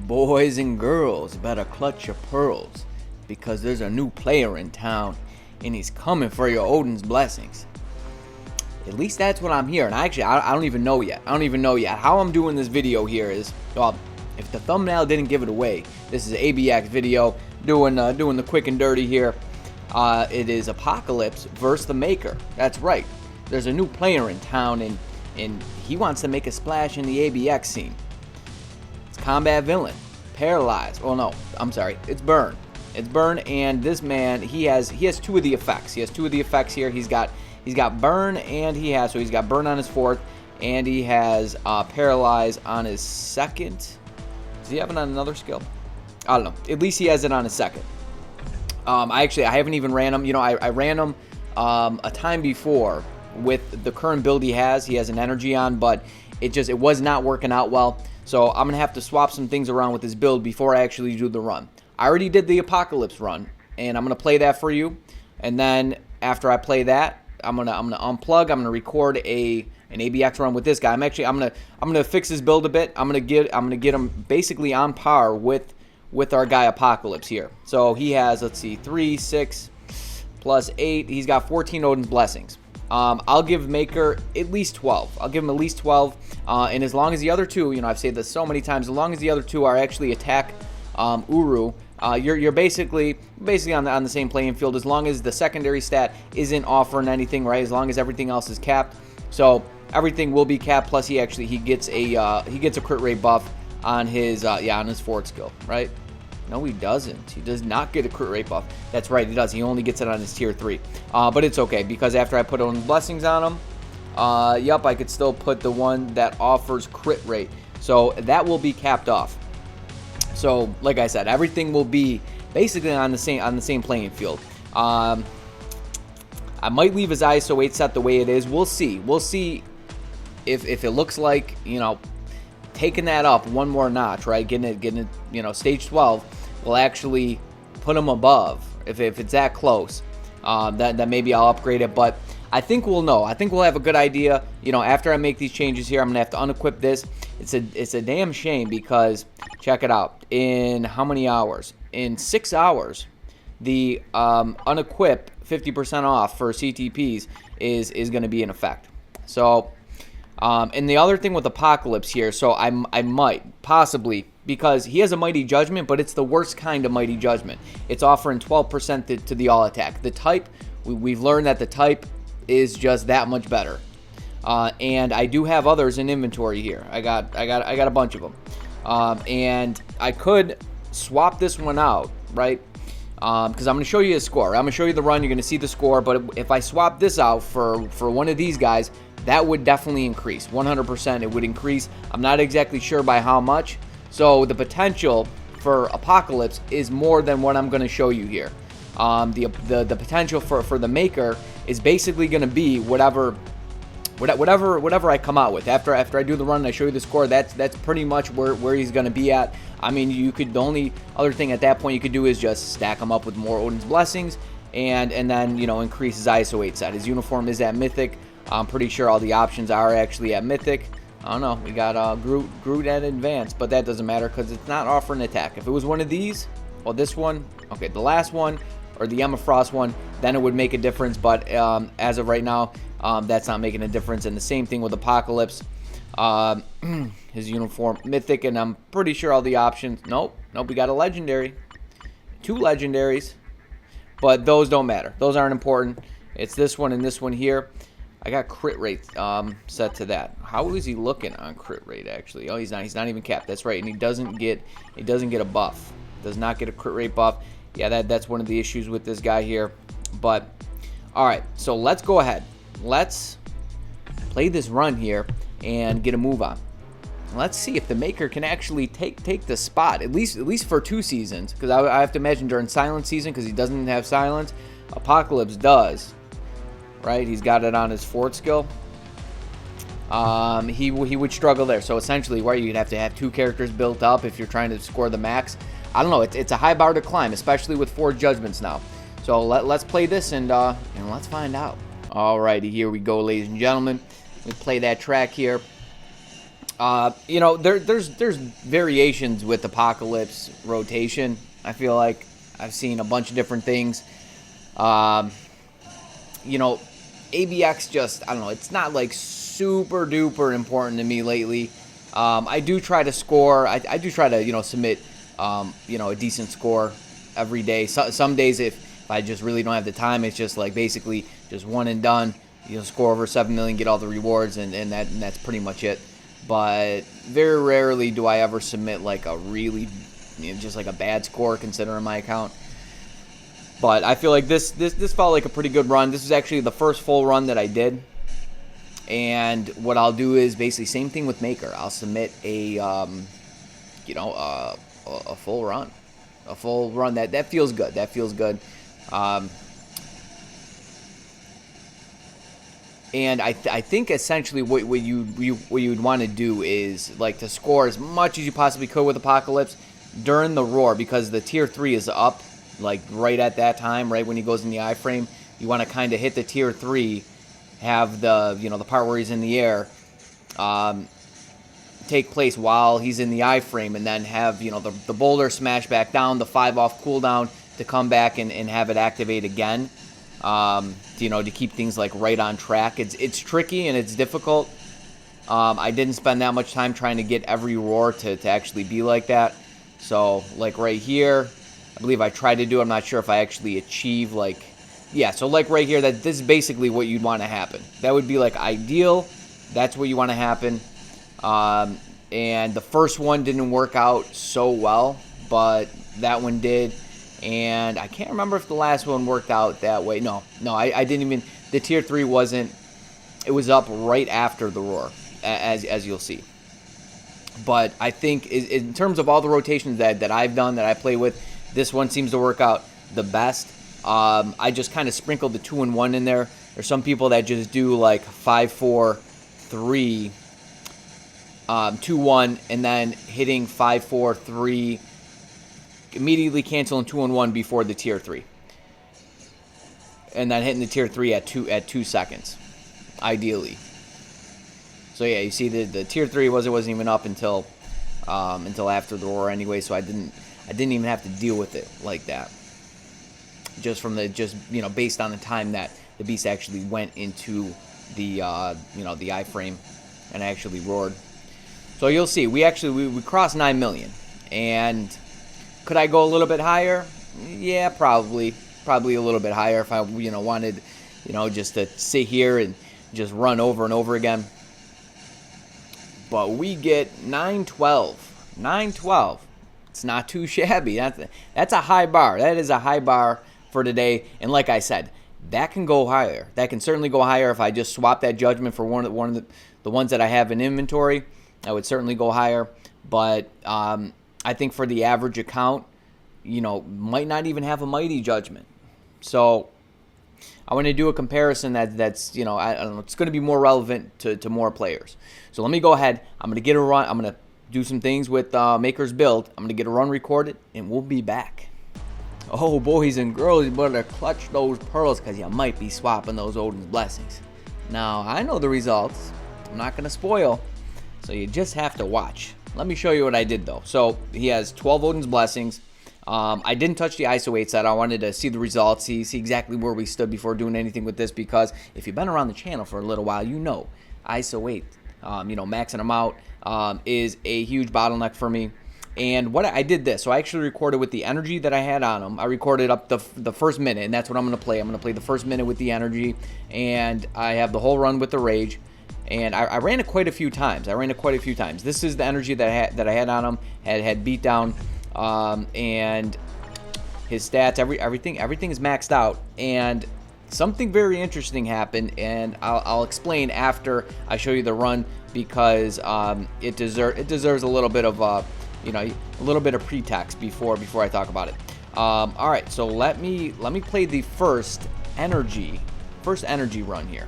Boys and girls, better clutch your pearls, because there's a new player in town, and he's coming for your Odin's blessings. At least that's what I'm hearing. I don't even know yet. How I'm doing this video here is, well, if the thumbnail didn't give it away, this is an ABX video, doing the quick and dirty here. It is Apocalypse versus the Maker. That's right. There's a new player in town, and he wants to make a splash in the ABX scene. Combat villain, paralyzed. Well, no, I'm sorry. It's burn. It's burn, and this man, he has two of the effects. He has two of the effects here. He's got burn, and he's got burn on his fourth, and he has paralyze on his second. Does he have it on another skill? I don't know. At least he has it on his second. I haven't even ran him. You know, I ran him a time before with the current build he has. He has an energy on, but it was not working out well. So I'm going to have to swap some things around with this build before I actually do the run. I already did the Apocalypse run, and I'm going to play that for you. And then after I play that, I'm going to unplug. I'm going to record an ABX run with this guy. I'm going to fix his build a bit. I'm going to get him basically on par with our guy Apocalypse here. So he has, let's see, 3, 6 plus 8. He's got 14 Odin's blessings. I'll give Maker at least 12. I'll give him at least 12. And as long as the other two, you know, I've said this so many times, as long as the other two are actually attack Uru, you're basically on the same playing field. As long as the secondary stat isn't offering anything, right? As long as everything else is capped, so everything will be capped. Plus, he gets a crit rate buff on his on his fourth skill, right? No, he doesn't. He does not get a crit rate buff. That's right, he does. He only gets it on his tier 3. But it's okay, because after I put on blessings on him, I could still put the one that offers crit rate. So that will be capped off. So, like I said, everything will be basically on the same playing field. I might leave his ISO 8 set the way it is. We'll see. We'll see if it looks like, you know, taking that up one more notch, right? Getting it, you know, stage 12 will actually put him above. If it's that close, that maybe I'll upgrade it. But I think we'll know. I think we'll have a good idea. You know, after I make these changes here, I'm gonna have to unequip this. It's a damn shame, because check it out. In how many hours? In 6 hours, the unequip 50% off for CTPs is going to be in effect. So. And the other thing with Apocalypse here, so I might, possibly, because he has a Mighty Judgment, but it's the worst kind of Mighty Judgment. It's offering 12% to the all attack. The type, we've learned that the type is just that much better. And I do have others in inventory here. I got a bunch of them. And I could swap this one out, right? Because I'm going to show you his score. I'm going to show you the run. You're going to see the score. But if I swap this out for one of these guys, that would definitely increase. 100% it would increase. I'm not exactly sure by how much. So the potential for Apocalypse is more than what I'm going to show you here. The potential for the Maker is basically going to be whatever I come out with. After I do the run and I show you the score, that's pretty much where he's going to be at. I mean, the only other thing at that point you could do is just stack him up with more Odin's blessings, and then, you know, increase his ISO 8 set. His uniform is at Mythic. I'm pretty sure all the options are actually at Mythic. I don't know. We got Groot at Advanced, but that doesn't matter because it's not offering attack. If it was one of these, well, this one, okay, the last one, or the Emma Frost one, then it would make a difference. But as of right now, that's not making a difference. And the same thing with Apocalypse. His uniform, Mythic, and I'm pretty sure all the options. Nope, we got a Legendary. 2 Legendaries. But those don't matter. Those aren't important. It's this one and this one here. I got crit rate set to that. How is he looking on crit rate, actually? Oh, he's not even capped. That's right. And he doesn't get a buff. Does not get a crit rate buff. Yeah, that's one of the issues with this guy here. But all right, so let's go ahead. Let's play this run here and get a move on. Let's see if the Maker can actually take the spot, at least for 2 seasons, because I have to imagine during Silent season, because he doesn't have Silence. Apocalypse does. Right, he's got it on his 4th skill. He would struggle there. So essentially, where you'd have to have 2 characters built up if you're trying to score the max. I don't know. It's a high bar to climb, especially with 4 judgments now. So let's play this and let's find out. Alrighty, here we go, ladies and gentlemen. We play that track here. You know, there's variations with Apocalypse rotation. I feel like I've seen a bunch of different things. Um, you know, ABX just, I don't know, it's not like super duper important to me lately. I do try to score. I do try to, submit, a decent score every day. Some days, if I just really don't have the time, it's just like basically just one and done. Score over 7 million, get all the rewards, and that's pretty much it. But very rarely do I ever submit like a really, just like a bad score considering my account. But I feel like this felt like a pretty good run. This is actually the first full run that I did. And what I'll do is basically same thing with Maker. I'll submit a full run. A full run. That feels good. That feels good. And I think essentially what you'd want to do is like to score as much as you possibly could with Apocalypse during the roar, because the tier 3 is up like right at that time, right when he goes in the iframe. You want to kind of hit the tier 3, have the the part where he's in the air take place while he's in the iframe, and then have the boulder smash back down, the 5 off cooldown to come back and have it activate again. To keep things like right on track. It's tricky and it's difficult. I didn't spend that much time trying to get every roar to actually be like that. So like right here, I believe I tried to do. I'm not sure if I actually achieve so like right here, this is basically what you'd want to happen. That would be like ideal. That's what you want to happen. And the first one didn't work out so well, but that one did. And I can't remember if the last one worked out that way. No, I didn't even. The tier 3 wasn't. It was up right after the roar, as you'll see. But I think in terms of all the rotations that I've done, that I play with, this one seems to work out the best. I just kind of sprinkled the 2-in-1 in there. There's some people that just do like 5, 4, 3, 2, 1, and then hitting 5, 4, 3. Immediately canceling 2-in-1 before the tier 3, and then hitting the tier 3 at 2 seconds, ideally. So yeah, you see the tier 3 wasn't even up until after the roar anyway. So I didn't even have to deal with it like that. Just based on the time that the beast actually went into the the iframe and actually roared. So you'll see we crossed 9 million. And could I go a little bit higher? Yeah, probably a little bit higher if I wanted just to sit here and just run over and over again. But we get 912. 912. It's not too shabby. That's a high bar. That is a high bar for today. And like I said, that can go higher. That can certainly go higher if I just swap that judgment for one of the ones that I have in inventory. I would certainly go higher. But I think for the average account, might not even have a mighty judgment. So I want to do a comparison that's I don't know, it's going to be more relevant to more players. So let me go ahead. I'm going to get a run. I'm going to do some things with Maker's build. I'm going to get a run recorded, and we'll be back. Oh, boys and girls, you better clutch those pearls, because you might be swapping those Odin's blessings. Now, I know the results. I'm not going to spoil, so you just have to watch. Let me show you what I did, though. So he has 12 Odin's blessings. I didn't touch the ISO 8 set. I wanted to see the results, see exactly where we stood before doing anything with this, because if you've been around the channel for a little while, ISO 8, maxing them out is a huge bottleneck for me. And what I did this, so I actually recorded with the energy that I had on them. I recorded up the first minute, and that's what I'm going to play. I'm going to play the first minute with the energy, and I have the whole run with the rage. And I ran it quite a few times. This is the energy that I had on him. Had beat down, and his stats, everything is maxed out. And something very interesting happened, and I'll explain after I show you the run, because it deserves a little bit of a little bit of pretext before I talk about it. All right, so let me play the first energy run here.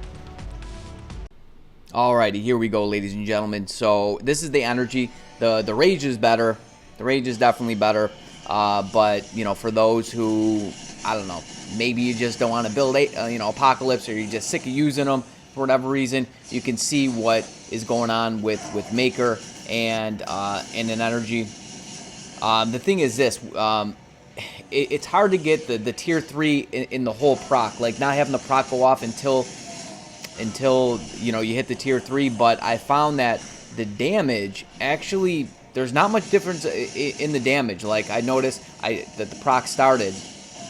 Alrighty, here we go, ladies and gentlemen. So this is the energy. The rage is better. The rage is definitely better. But for those who, I don't know, maybe you just don't want to build Apocalypse, or you're just sick of using them for whatever reason, you can see what is going on with Maker and an energy. The thing is this, it's hard to get the tier 3 in the whole proc, like not having the proc go off until you know, you hit the tier 3. But I found that the damage actually, there's not much difference in the damage. Like I noticed that the proc started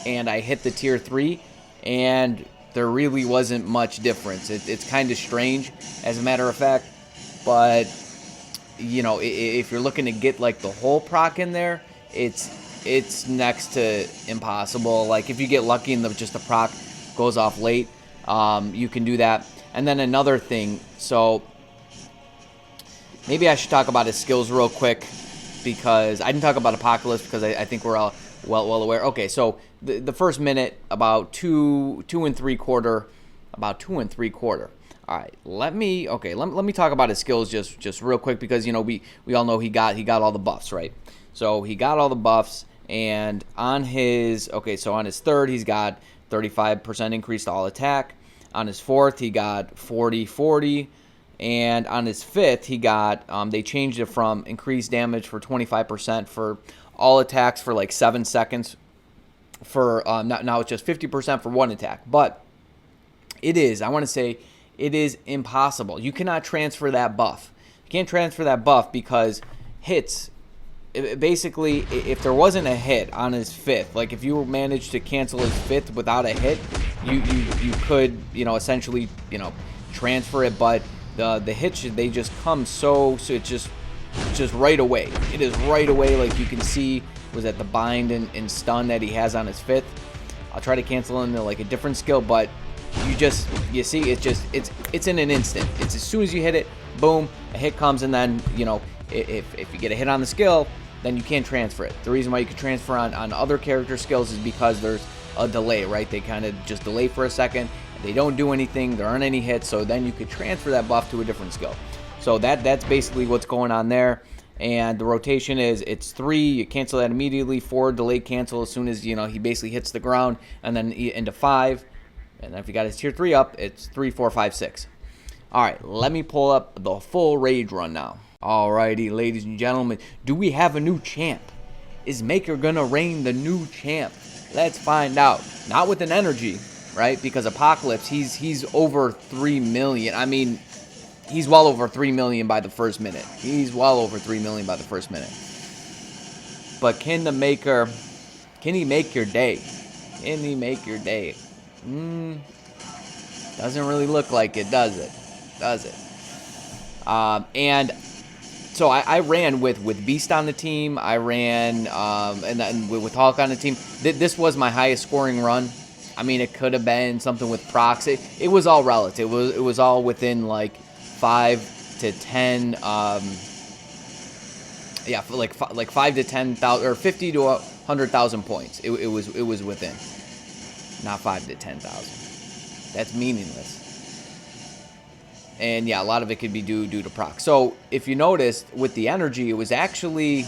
and I hit the tier 3 and there really wasn't much difference. It's kind of strange, as a matter of fact. But you know, if you're looking to get like the whole proc in there, it's next to impossible. Like if you get lucky and just the proc goes off late, you can do that. And then another thing, so maybe I should talk about his skills real quick, because I didn't talk about Apocalypse because I think we're all well aware. Okay, so the first minute, about two and three quarter. All right, let me talk about his skills just real quick, because you know we all know he got all the buffs, right? So he got all the buffs, and on his third he's got 35% increase to all attack. On his fourth he got 40, and on his fifth he got they changed it from increased damage for 25% for all attacks for like 7 seconds. For now it's just 50% for one attack, but it is impossible. You cannot transfer that buff. You can't transfer that buff because hits. Basically, if there wasn't a hit on his fifth, like if you managed to cancel his fifth without a hit, you could, you know, essentially, you know, transfer it. But the hits, they just come so it's just right away. It is right away. Like you can see, was at the bind and stun that he has on his fifth. I'll try to cancel into like a different skill, but you see, it's in an instant. It's as soon as you hit it, boom, a hit comes, and then, you know, if you get a hit on the skill, then you can't transfer it. The reason why you can transfer on other character skills is because there's a delay, right? They kind of just delay for a second. They don't do anything. There aren't any hits, so then you could transfer that buff to a different skill. So that's basically what's going on there. And the rotation is, it's 3, you cancel that immediately, 4, delay cancel as soon as, you know, he basically hits the ground, and then into 5. And then if you got his tier 3 up, it's 3, 4, 5, 6. All right, let me pull up the full rage run now. Alrighty, ladies and gentlemen, do we have a new champ? Is Maker gonna reign the new champ? Let's find out. Not with an energy, right? Because Apocalypse, he's over 3 million. I mean, he's well over 3 million by the first minute. But can he make your day? Doesn't really look like it, does it? And so I ran with Beast on the team. I ran and then with Hulk on the team. This was my highest scoring run. I mean, it could have been something with procs. It was all relative. It was all within like 5 to 10. Like 5 to 10,000 or 50 to 100,000 points. It was within. Not 5 to 10,000. That's meaningless. And yeah, a lot of it could be due to proc. So if you noticed with the energy, it was actually,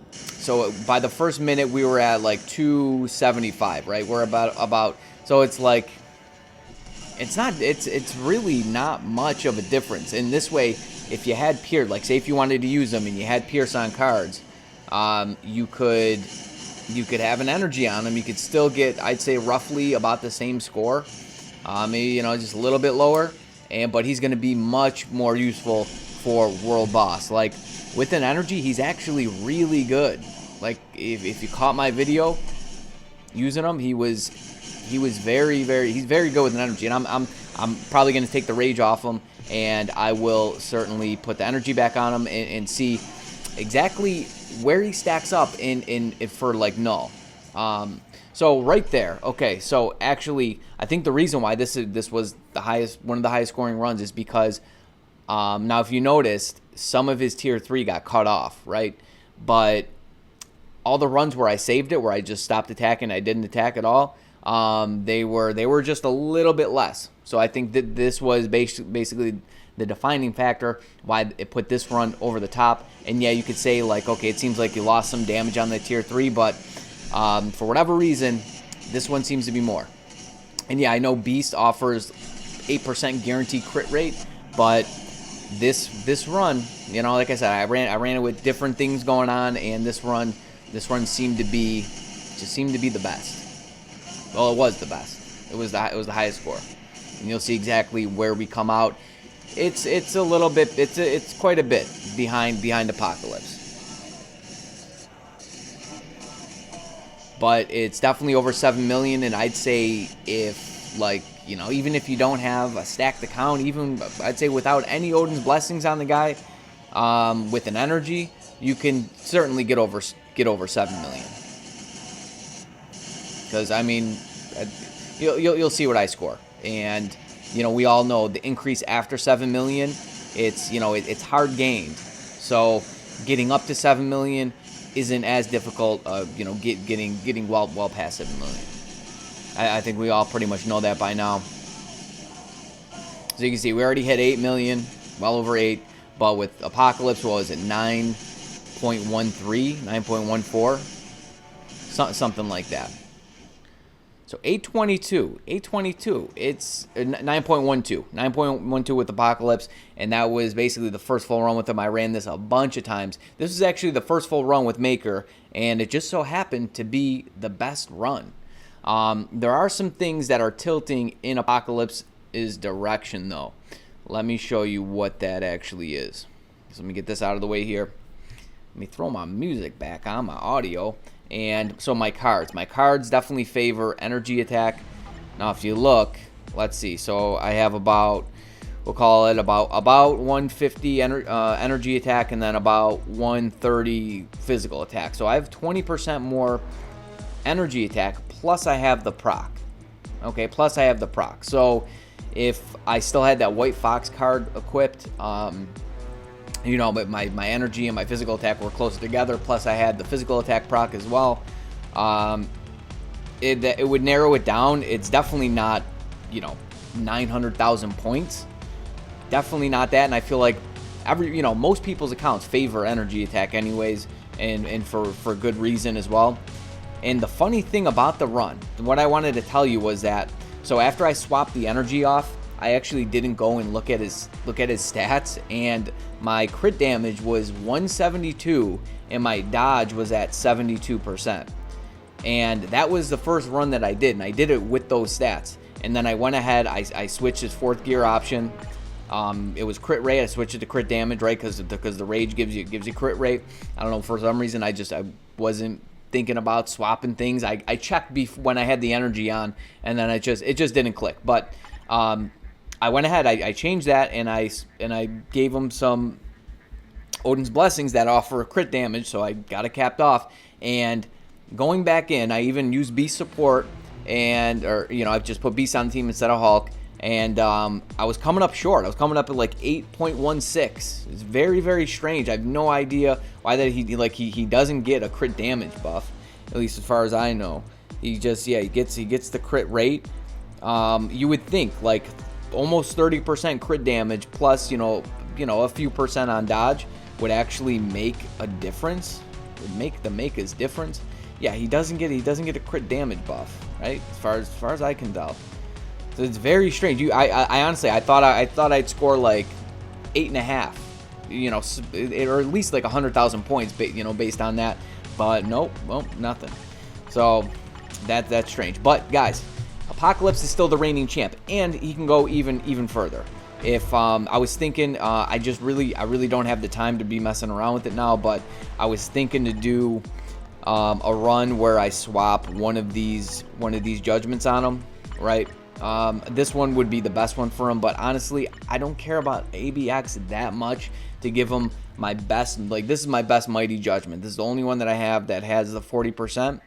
so by the first minute we were at like 275, right? We're about so it's like, it's really not much of a difference. In this way, if you had Pierce, like say if you wanted to use them and you had Pierce on cards, you could have an energy on him. You could still get, I'd say, roughly about the same score. Maybe, you know, just a little bit lower. But he's going to be much more useful for World Boss. Like, with an energy, he's actually really good. Like, if you caught my video using him, he's very good with an energy. And I'm probably going to take the rage off him, and I will certainly put the energy back on him and see exactly where he stacks up in for like null. So right there, okay. So actually, I think the reason why this was one of the highest scoring runs is because now if you noticed, some of his tier 3 got cut off, right? But all the runs where I saved it, where I just stopped attacking, I didn't attack at all, they were just a little bit less. So I think that this was basically the defining factor why it put this run over the top. And yeah, you could say like, okay, it seems like you lost some damage on the tier 3, but for whatever reason, this one seems to be more. And yeah, I know Beast offers 8% guaranteed crit rate, But this run, you know, like I said, I ran it with different things going on, and this run seemed to be the best. Well, it was the best. It was the highest score, and you'll see exactly where we come out. It's a little bit, it's quite a bit behind Apocalypse, but it's definitely over 7 million. And I'd say, if, like, you know, even if you don't have a stacked account, even I'd say without any Odin's Blessings on the guy, with an energy, you can certainly get over 7 million. Because, I mean, you'll see what I score, and you know, we all know the increase after 7 million, it's, you know, it's hard gained. So getting up to 7 million isn't as difficult. You know, getting well past 7 million. I think we all pretty much know that by now. So you can see we already hit 8 million, well over 8. But with Apocalypse, what was it, 9.13, 9.14, something like that. So 822, it's 9.12 with Apocalypse, and that was basically the first full run with him. I ran this a bunch of times. This was actually the first full run with Maker, and it just so happened to be the best run. There are some things that are tilting in Apocalypse's direction, though. Let me show you what that actually is. So let me get this out of the way here. Let me throw my music back on, my audio. And so my cards definitely favor energy attack. Now, if you look, let's see. So I have about, we'll call it about 150 energy attack, and then about 130 physical attack. So I have 20% more energy attack, plus I have the proc. Okay, plus I have the proc. So if I still had that White Fox card equipped, you know, but my energy and my physical attack were closer together, plus I had the physical attack proc as well, it would narrow it down. It's definitely not, you know, 900,000 points. Definitely not that. And I feel like most people's accounts favor energy attack anyways, and for good reason as well. And the funny thing about the run, what I wanted to tell you was that, so after I swapped the energy off, I actually didn't go and look at his stats, and my crit damage was 172 and my dodge was at 72%. And that was the first run that I did, and I did it with those stats. And then I went ahead, I switched his fourth gear option. It was crit rate. I switched it to crit damage, right? Because the rage gives you crit rate. I don't know, for some reason I wasn't thinking about swapping things. I checked when I had the energy on, and then it just didn't click. But I went ahead, I changed that, and I gave him some Odin's Blessings that offer crit damage, so I got it capped off. And going back in, I even used Beast support, I just put Beast on the team instead of Hulk, and I was coming up short. I was coming up at like 8.16. It's very, very strange. I have no idea why that he doesn't get a crit damage buff, at least as far as I know. He gets the crit rate. You would think like almost 30% crit damage plus a few percent on dodge would actually make a difference. Would make the Maker's difference. Yeah, he doesn't get a crit damage buff, right? As far as I can tell. So it's very strange. I honestly thought I'd score like 8.5, or at least like 100,000 points, based on that. But nope, well, nothing. So that's strange. But guys, Apocalypse is still the reigning champ, and he can go even further. If I was thinking, I really don't have the time to be messing around with it now, but I was thinking to do a run where I swap one of these judgments on him, right? This one would be the best one for him, but honestly, I don't care about ABX that much to give him my best. Like, this is my best Mighty Judgment. This is the only one that I have that has the 40%.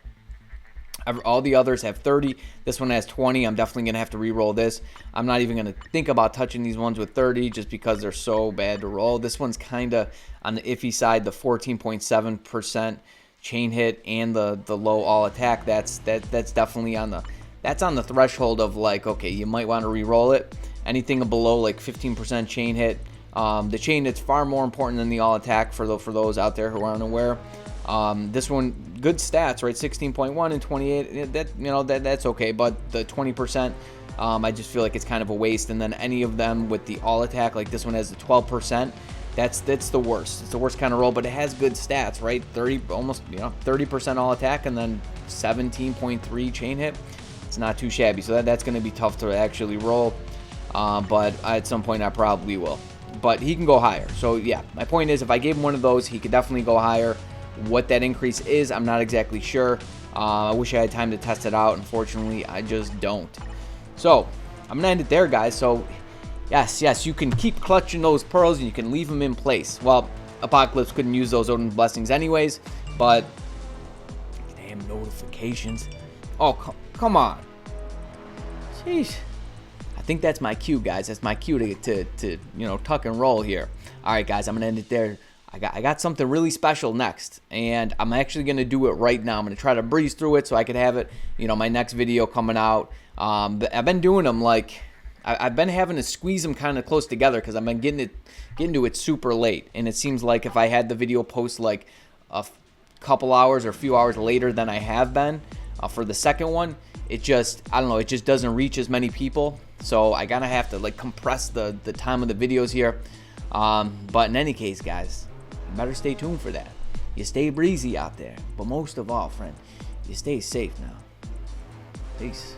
All the others have 30. This one has 20. I'm definitely going to have to re-roll this. I'm not even going to think about touching these ones with 30 just because they're so bad to roll. This one's kind of on the iffy side, the 14.7% chain hit and the low all attack. That's definitely on the threshold of like, okay, you might want to re-roll it. Anything below like 15% chain hit. The chain hit's far more important than the all attack for those out there who are unaware. This one, good stats, right? 16.1 and 28. That's okay, but the 20% I just feel like it's kind of a waste. And then any of them with the all attack, like this one has the 12%. That's the worst. It's the worst kind of roll, but it has good stats, right? 30, almost 30% all attack, and then 17.3 chain hit. It's not too shabby. So that's going to be tough to actually roll, but at some point I probably will. But he can go higher. So yeah, my point is, if I gave him one of those, he could definitely go higher. What that increase is, I'm not exactly sure. I wish I had time to test it out. Unfortunately, I just don't. So I'm gonna end it there, guys. So yes, you can keep clutching those pearls and you can leave them in place. Well, Apocalypse couldn't use those Odin's Blessings anyways, but damn notifications. Oh, come on. Jeez. I think that's my cue, guys. That's my cue to tuck and roll here. All right, guys, I'm gonna end it there. I got something really special next, and I'm actually gonna do it right now. I'm gonna try to breeze through it so I could have it, my next video coming out. I've been doing them like I've been having to squeeze them kind of close together because I've been getting to it super late, and it seems like if I had the video post like a couple hours or a few hours later than I have been for the second one, it just, I don't know, it just doesn't reach as many people. So I gotta have to like compress the time of the videos here. But in any case, guys, you better stay tuned for that. You stay breezy out there, but most of all, friend, you stay safe now. Peace.